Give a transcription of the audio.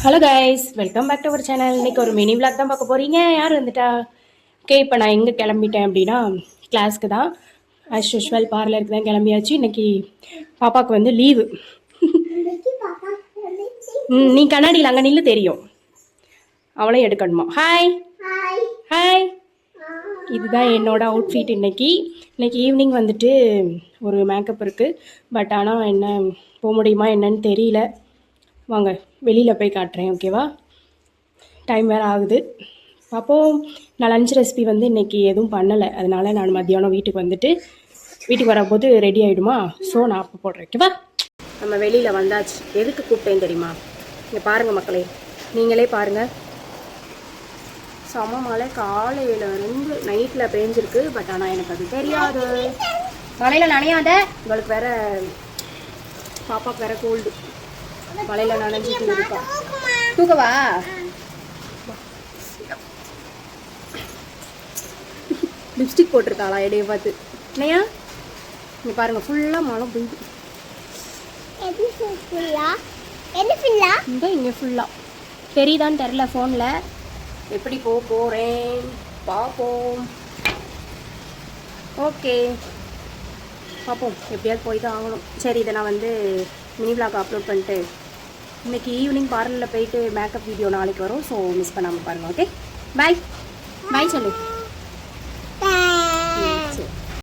Hello guys, welcome back to our channel. இன்னைக்கு ஒரு mini vlog தான் பார்க்க போறீங்க. யார் வந்துட்டா? ஓகே, இப்போ நான் எங்கே கிளம்பிட்டேன் அப்படின்னா கிளாஸ்க்கு தான். ஆஸ் யூஷுவல் பார்லருக்கு தான் கிளம்பியாச்சு. இன்னைக்கு பாப்பாவுக்கு வந்து லீவு. நீ கண்ணாடியில் அங்கே நில்லு, தெரியும். அவளையும் எடுக்கணுமா? Hi hi. இதுதான் என்னோட அவுட்ஃபிட் இன்னைக்கு ஈவினிங் வந்துட்டு ஒரு மேக்கப் இருக்குது. பட் ஆனால் என்ன போக முடியுமா என்னன்னு தெரியல. வாங்க வெளியில் போய் காட்டுறேன், ஓகேவா? டைம் வேறு ஆகுது. அப்போது நான் லஞ்ச் ரெசிபி வந்து இன்றைக்கி எதுவும் பண்ணலை. அதனால் நான் மத்தியானம் வீட்டுக்கு வரும்போது ரெடி ஆகிடுமா. ஸோ நான் அப்போ போடுறேன், ஓகேவா? நம்ம வெளியில் வந்தாச்சு. எதுக்கு கூப்பிட்டேன் தெரியுமா? இங்கே பாருங்கள் மக்களே, நீங்களே பாருங்கள். செம மழை காலையில் இருந்து நைட்டில் பேஞ்சிருக்கு. பட் ஆனால் எனக்கு அது தெரியாது. மழையில் நனையாத, உங்களுக்கு வேற பாப்பாவுக்கு வேற கோல்டு. மழையில் நனைஞ்சிட்டு இருக்கா. தூக்கவா? லிப்ஸ்டிக் போட்டிருக்காளா இடையே பார்த்து? இல்லையா? இங்கே பாருங்க, ஃபுல்லாக மழை பெய்யுது. இங்கே ஃபுல்லாக தெரியுதான்னு தெரில. ஃபோனில் எப்படி போகிறேன் பார்ப்போம். ஓகே பார்ப்போம், எப்படியாவது போய் தான் ஆகணும். சரி, இதை நான் வந்து மினி விளாக் அப்லோட் பண்ணிட்டு இன்றைக்கி ஈவினிங் பார்லரில் போயிட்டு மேக்கப் வீடியோ நாளைக்கு வரும். ஸோ மிஸ் பண்ணாமல் பாருங்கள், ஓகே? பாய் பாய் சொல்லு.